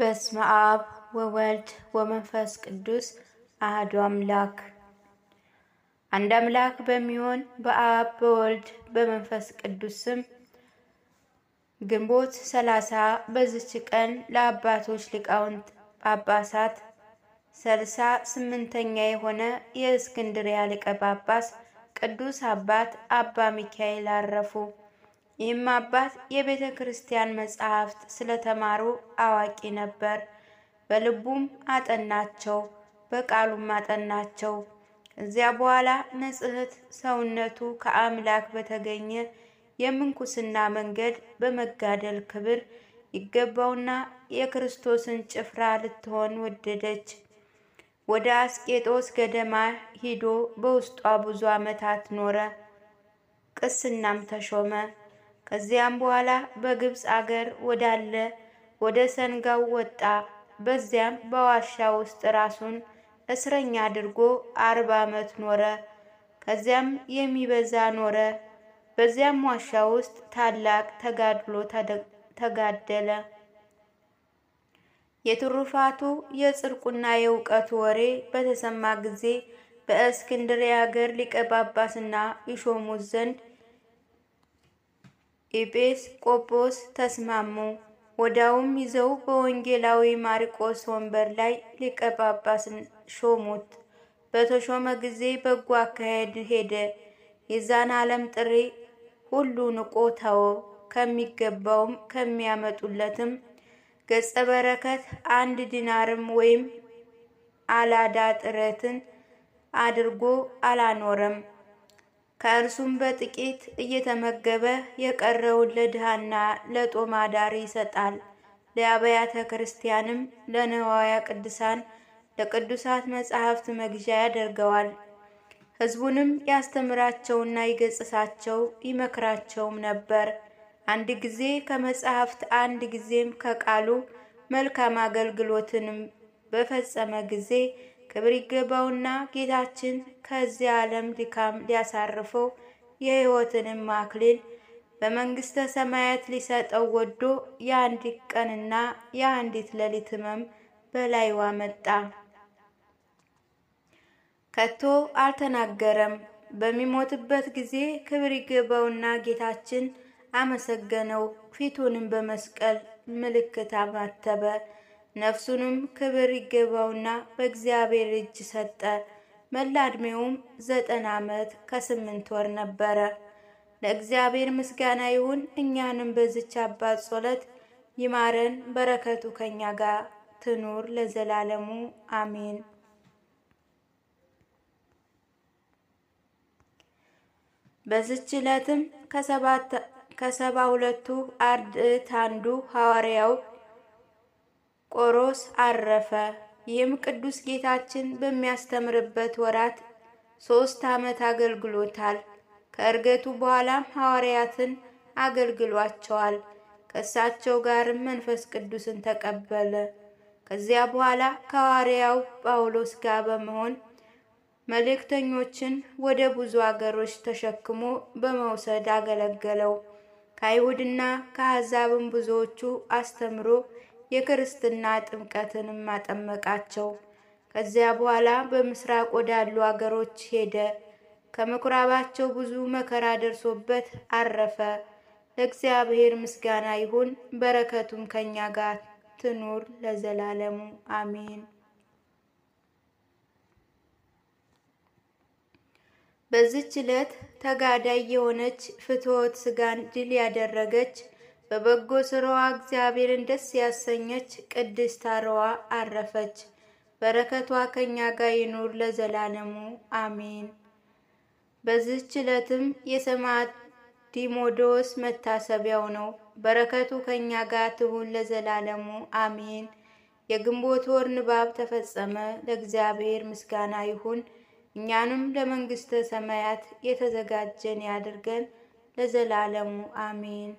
በስመ አብ ወወልድ ወመንፈስ ቅዱስ አሐዱ አምላክ። አንድ አምላክ በሚሆን በአብ በወልድ በመንፈስ ቅዱስ ስም ግንቦት 30 በዚች ቀን ለአባቶች ሊቃውንት ጳጳሳት 38ኛ የሆነ የእስክንድርያ ሊቀ ጳጳስ ቅዱስ አባት አባ ሚካኤል አረፉ። ይህም አባት የቤተ ክርስቲያን መጻሕፍት ስለተማሩ አዋቂ ነበር። በልቡም አጠናቸው፣ በቃሉም አጠናቸው። ከዚያ በኋላ ንጽሕት ሰውነቱ ከአምላክ በተገኘ የምንኩስና መንገድ በመጋደል ክብር ይገባውና የክርስቶስን ጭፍራ ልትሆን ወደደች። ወደ አስቄጦስ ገዳም ሂዶ በውስጧ ብዙ ዓመታት ኖረ። ቅስናም ተሾመ። ከዚያም በኋላ በግብፅ አገር ወዳለ ወደ ሰንጋው ወጣ። በዚያም በዋሻ ውስጥ ራሱን እስረኛ አድርጎ 40 ዓመት ኖረ። ከዚያም የሚበዛ ኖረ። በዚያም ዋሻ ውስጥ ታላቅ ተጋድሎ ተጋደለ። የትሩፋቱ የጽድቁና የእውቀቱ ወሬ በተሰማ ጊዜ በእስክንድርያ አገር ሊቀ ጳጳስና ይሾሙት ዘንድ ኤጲስቆጶስ ተስማሙ። ወዲያውም ይዘው በወንጌላዊ ማርቆስ ወንበር ላይ ሊቀ ጳጳስ ሾሙት። በተሾመ ጊዜ በጎ አካሄድ ሄደ። የዛን ዓለም ጥሪ ሁሉ ንቆ ተወ። ከሚገባውም ከሚያመጡለትም ገጸ በረከት 1 ዲናርም ወይም አላዳ ጥረትን አድርጎ አላኖረም። ከእርሱም በጥቂት እየተመገበ የቀረውን ለድሃና ለጦም አዳሪ ይሰጣል። ለአብያተ ክርስቲያንም ለንዋየ ቅድሳን ለቅዱሳት መጻሕፍት መግዣ ያደርገዋል። ሕዝቡንም ያስተምራቸውና ይገሥጻቸው ይመክራቸውም ነበር። አንድ ጊዜ ከመጻሕፍት አንድ ጊዜም ከቃሉ መልካም አገልግሎትንም በፈጸመ ጊዜ ክብር ይገባውና ጌታችን ከዚህ ዓለም ድካም ሊያሳርፈው የሕይወትንም አክሊል በመንግሥተ ሰማያት ሊሰጠው ወዶ የአንዲት ቀንና የአንዲት ሌሊት ሕመም በላይዋ መጣ። ከቶ አልተናገረም። በሚሞትበት ጊዜ ክብር ይገባውና ጌታችን አመሰገነው። ፊቱንም በመስቀል ምልክት አማተበ። ነፍሱንም ክብር ይገባውና በእግዚአብሔር እጅ ሰጠ። መላ ዕድሜውም 90 ዓመት ከ8 ወር ነበረ። ለእግዚአብሔር ምስጋና ይሁን። እኛንም በዚች አባት ጸሎት ይማረን፣ በረከቱ ከኛ ጋር ትኑር ለዘላለሙ አሜን። በዚች ዕለትም ከ72ቱ አርድእት አንዱ ሐዋርያው ቆሮስ አረፈ። ይህም ቅዱስ ጌታችን በሚያስተምርበት ወራት 3 ዓመት አገልግሎታል። ከእርገቱ በኋላም ሐዋርያትን አገልግሏቸዋል። ከእሳቸው ጋርም መንፈስ ቅዱስን ተቀበለ። ከዚያ በኋላ ከሐዋርያው ጳውሎስ ጋር በመሆን መልእክተኞችን ወደ ብዙ አገሮች ተሸክሞ በመውሰድ አገለገለው። ከአይሁድና ከአሕዛብም ብዙዎቹ አስተምሮ የክርስትና ጥምቀትንም አጠመቃቸው። ከዚያ በኋላ በምስራቅ ወዳሉ አገሮች ሄደ። ከምኩራባቸው ብዙ መከራ ደርሶበት አረፈ። ለእግዚአብሔር ምስጋና ይሁን፣ በረከቱም ከኛ ጋር ትኑር ለዘላለሙ አሜን። በዚች ዕለት ተጋዳይ የሆነች ፍትወት ሥጋን ድል ያደረገች በበጎ ስራዋ እግዚአብሔርን ደስ ያሰኘች ቅድስት አርዋ አረፈች። በረከቷ ከኛ ጋር ይኑር ለዘላለሙ አሜን። በዚህች ዕለትም የሰማዕት ዲሞዶስ መታሰቢያው ነው። በረከቱ ከኛ ጋር ትሁን ለዘላለሙ አሜን። የግንቦት ወር ንባብ ተፈጸመ። ለእግዚአብሔር ምስጋና ይሁን። እኛንም ለመንግሥተ ሰማያት የተዘጋጀን ያድርገን ለዘላለሙ አሜን።